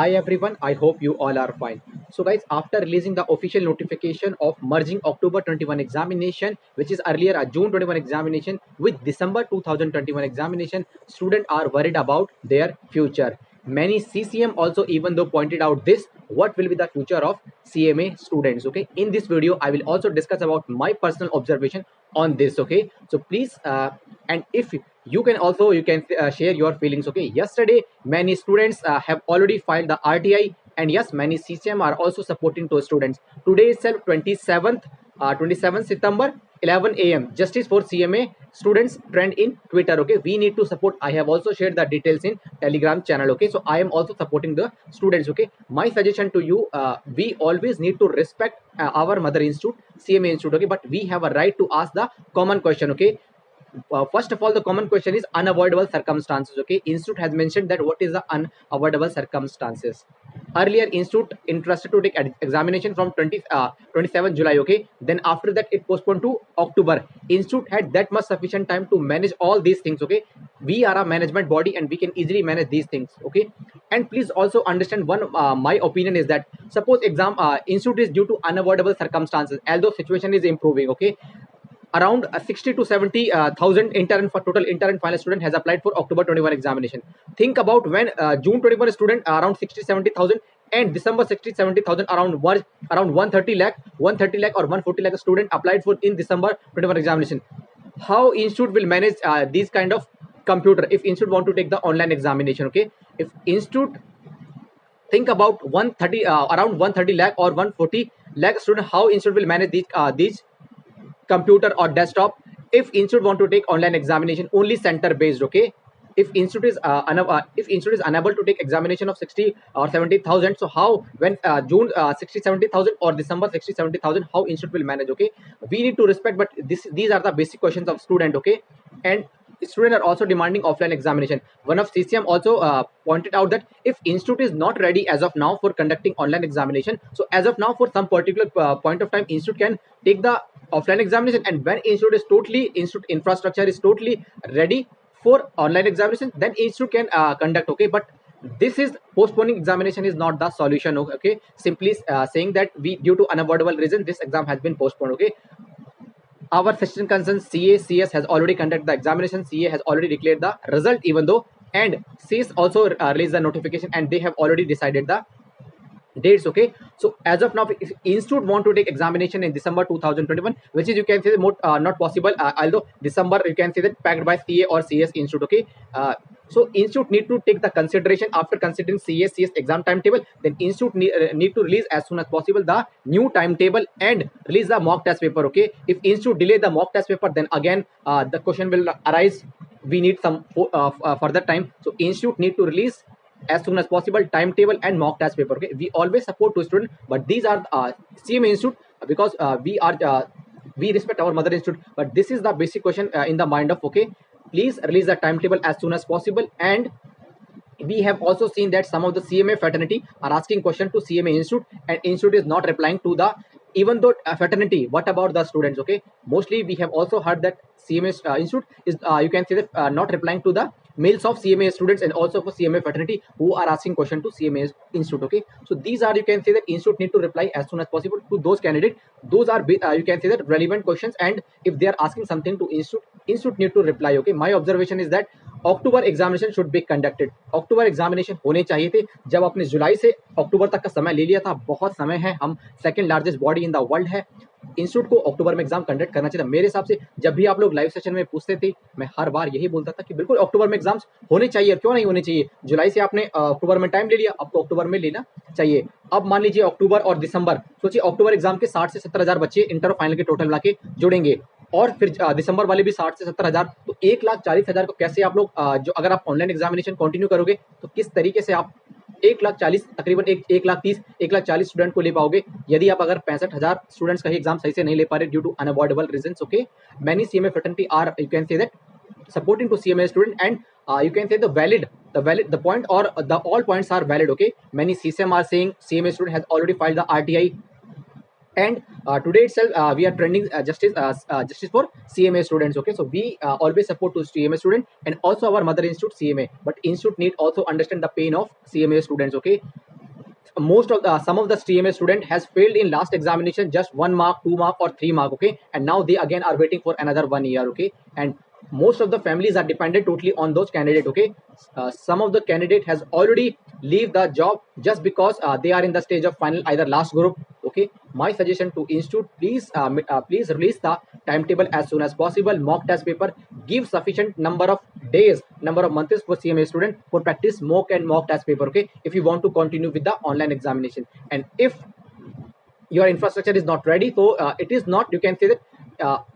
Hi everyone, I hope you all are fine. So guys, after releasing the official notification of merging October 21 examination, which is earlier a June 21 examination with December 2021 examination, students are worried about their future. Many CCM also even though pointed out this, what will be the future of CMA students, okay? In this video, I will also discuss about my personal observation on this, okay? So please, and if you can also share your feelings, okay? Yesterday many students have already filed the RTI, and yes, many CCM are also supporting to students. Today itself 27th September 11 a.m. justice for CMA students trend in Twitter, okay? We need to support. I have also shared the details in Telegram channel, okay? So I am also supporting the students, okay? My suggestion to you, we always need to respect our mother institute, CMA institute, okay? But we have a right to ask the common question, okay? First of all, the common question is unavoidable circumstances, okay? Institute has mentioned that what is the unavoidable circumstances. Earlier institute interested to take examination from 27 July, okay? Then after that it postponed to October. Institute had that much sufficient time to manage all these things, okay? We are a management body and we can easily manage these things, okay? And please also understand one, my opinion is that suppose exam institute is due to unavoidable circumstances, although situation is improving, okay? Around 60 to 70 thousand intern for total intern and final student has applied for October 21 examination. Think about when June 21 student around 60 to 70 thousand, and December 60 to 70 thousand, around 130 lakh or 140 lakh student applied for in December 21 examination. How institute will manage these kind of computer if institute want to take the online examination, okay? If institute think about 130 around 130 lakh or 140 lakh student, how institute will manage these computer or desktop if institute want to take online examination only center based, okay? If institute is if institute is unable to take examination of 60 or 70,000, so how when June 60 70,000 or December 60 70,000, how institute will manage, okay? We need to respect, but these are the basic questions of student, okay? And students are also demanding offline examination. One of CCM also pointed out that if institute is not ready as of now for conducting online examination, so as of now for some particular point of time institute can take the offline examination, and when institute infrastructure is totally ready for online examination, then institute can conduct, okay? But this is postponing examination is not the solution, okay? Simply saying that we due to unavoidable reason this exam has been postponed, okay? Our session concern CS has already conducted the examination. CA has already declared the result, even though, and CS also released the notification, and they have already decided the dates, okay? So as of now, if institute want to take examination in December 2021, which is you can say more, not possible, although December you can say that packed by CA or CS institute, okay? So institute need to take the consideration after considering CS exam timetable, then institute need to release as soon as possible the new timetable and release the mock test paper, okay? If institute delay the mock test paper, then again the question will arise, we need some further time. So institute need to release as soon as possible timetable and mock test paper, okay? We always support to student, but these are CMA institute, because we respect our mother institute, but this is the basic question in the mind of, okay? Please release the timetable as soon as possible. And we have also seen that some of the CMA fraternity are asking question to CMA institute, and institute is not replying to the, even though fraternity, what about the students, okay? Mostly we have also heard that CMA institute is you can say that not replying to the mails of CMA students and also for CMA fraternity who are asking question to CMA institute, okay? So these are, you can say that institute need to reply as soon as possible to those candidates. Those are you can say that relevant questions, and if they are asking something to institute need to reply, okay? My observation is that October examination should be conducted. October examination होने चाहिए थे. जब आपने जुलाई से अक्टूबर तक का समय ले लिया था, बहुत समय है, हम second largest body in the world है, इंस्टीट्यूट को अक्टूबर में एग्जाम कंडक्ट करना चाहिए था मेरे हिसाब से. जब भी आप लोग लाइव सेशन में पूछते थे, मैं हर बार यही बोलता था कि बिल्कुल अक्टूबर में एग्जाम्स होने चाहिए, क्यों नहीं होने चाहिए? जुलाई से आपने अक्टूबर में टाइम ले लिया, अब तो अक्टूबर में लेना चाहिए. अब मान लीजिए अक्टूबर और दिसंबर, सोचिए अक्टूबर एग्जाम के 60 से 70 हजार बच्चे इंटर फाइनल के टोटल मिला के जुड़ेंगे, और फिर दिसंबर वाले भी 60 से 70 हजार, तो 1,40,000 को कैसे आप लोग जो अगर आप ऑनलाइन एग्जामिनेशन कंटिन्यू करोगे तो किस तरीके से आप 1,40,000 तकरीबन 1,30,000 1,40,000 स्टूडेंट को ले पाओगे, यदि आप अगर 65,000 स्टूडेंट्स का ही एग्जाम सही से नहीं ले पा रहे due to unavoidable reasons, okay? Many CMA faculty are, you can say that supporting to CMA student, and you can say the point or the all points are valid, okay? Many CCM are saying CMA student has already filed the RTI, and today itself we are trending justice for CMA students, okay? So we always support to CMA student and also our mother institute CMA, but institute need also understand the pain of CMA students, okay? most of the some of the CMA student has failed in last examination just 1 mark, 2 mark, or 3 mark. Okay, and now they again are waiting for another 1 year. Okay, and most of the families are dependent totally on those candidates. Okay, some of the candidate has already leave the job just because they are in the stage of final either last group. Okay, my suggestion to institute, please release the timetable as soon as possible. Mock test paper, give sufficient number of days, number of months for CMA student for practice mock test paper. Okay, if you want to continue with the online examination, and if your infrastructure is not ready, so it is not, you can say that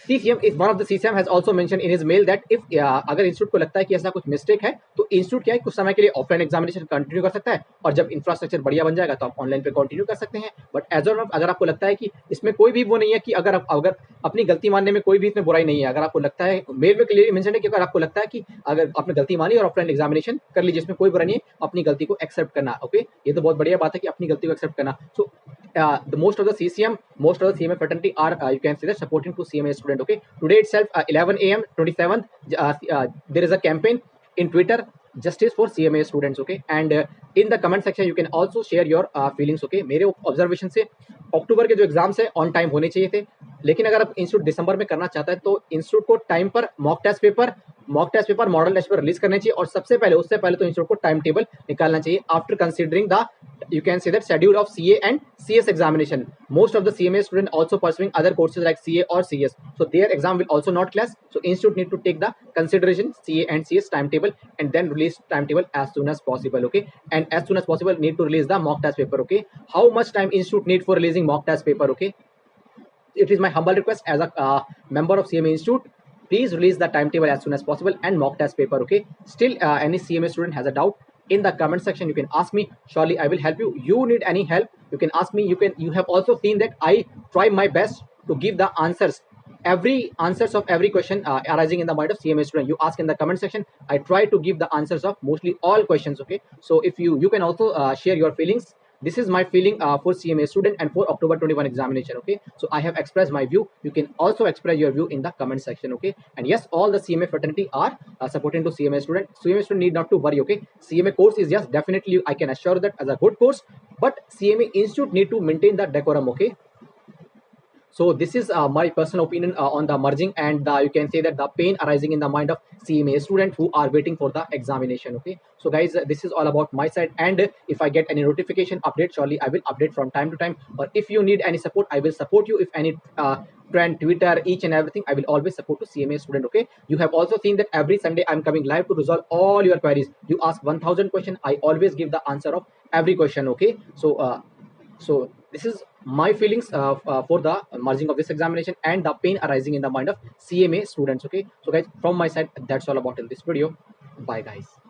CCM is one of the CCM has also mentioned in his mail that if अगर institute को लगता है कि ऐसा कुछ mistake है तो institute क्या है कुछ समय के लिए ऑफलाइन एग्जामिनेशन कंटिन्यू कर सकता है, और जब इंफ्रास्ट्रक्चर बढ़िया बन जाएगा तो आप ऑनलाइन पे कंटिन्यू कर सकते हैं. बट एज ऑफ अगर आपको लगता है कि इसमें कोई भी वो नहीं है कि अगर अपनी गलती मानने में कोई भी इसमें बुराई नहीं है, अगर आपको लगता है मेल में क्लियरली मेंशन है कि अगर आपको लगता है कि अगर आपने गलती मानी और ऑफलाइन एग्जामिनेशन कर लीजिए, इसमें कोई बुराई नहीं है, अपनी गलती को एक्सेप्ट करना. ओके, ये तो बहुत बढ़िया बात है कि अपनी गलती को एक्सेप्ट करना. सो the most of the CMA fraternity are you can say that supporting to CMA student. Okay, today itself 11 a.m. 27th there is a campaign in Twitter, justice for CMA students. Okay, and in the comment section you can also share your feelings. Okay, मेरे observation से अक्टूबर के जो exams है on time होने चाहिए थे, लेकिन अगर आप इंस्टीट्यूट दिसंबर में करना चाहता है तो इंस्टीट्यूट को टाइम पर mock test paper model test paper release करने चाहिए, और उससे पहले तो इंस्टीट्यूट को टाइम टेबल निकालना चाहिए after considering the you can say that schedule of CA and CS examination. Most of the CMA student also pursuing other courses like CA or CS, so their exam will also not clash. So institute need to take the consideration CA and CS timetable and then release timetable as soon as possible. Okay, and as soon as possible need to release the mock test paper. Okay, how much time institute need for releasing mock test paper? Okay, it is my humble request as a member of CMA institute, please release the timetable as soon as possible and mock test paper. Okay, still any CMA student has a doubt, in the comment section you can ask me, surely I will help you. You need any help, you can ask me. You have also seen that I try my best to give the answers of every question arising in the mind of CMA student. You ask in the comment section, I try to give the answers of mostly all questions. Okay, so if you can also share your feelings. This is my feeling for CMA student and for October 21 examination. Okay, so I have expressed my view, you can also express your view in the comment section. Okay, and yes, all the CMA fraternity are supporting to CMA student need not to worry. Okay, CMA course is, yes, definitely I can assure that as a good course, but CMA institute need to maintain the decorum. Okay, so this is my personal opinion on the merging and you can say that the pain arising in the mind of CMA student who are waiting for the examination. Okay, so guys, this is all about my side, and if I get any notification update, surely I will update from time to time, or if you need any support, I will support you. If any trend, Twitter, each and everything, I will always support to CMA student. Okay, you have also seen that every Sunday I'm coming live to resolve all your queries. You ask 1000 question, I always give the answer of every question. Okay, so this is my feelings for the merging of this examination and the pain arising in the mind of CMA students. Okay, so guys, from my side, that's all about in this video. Bye guys.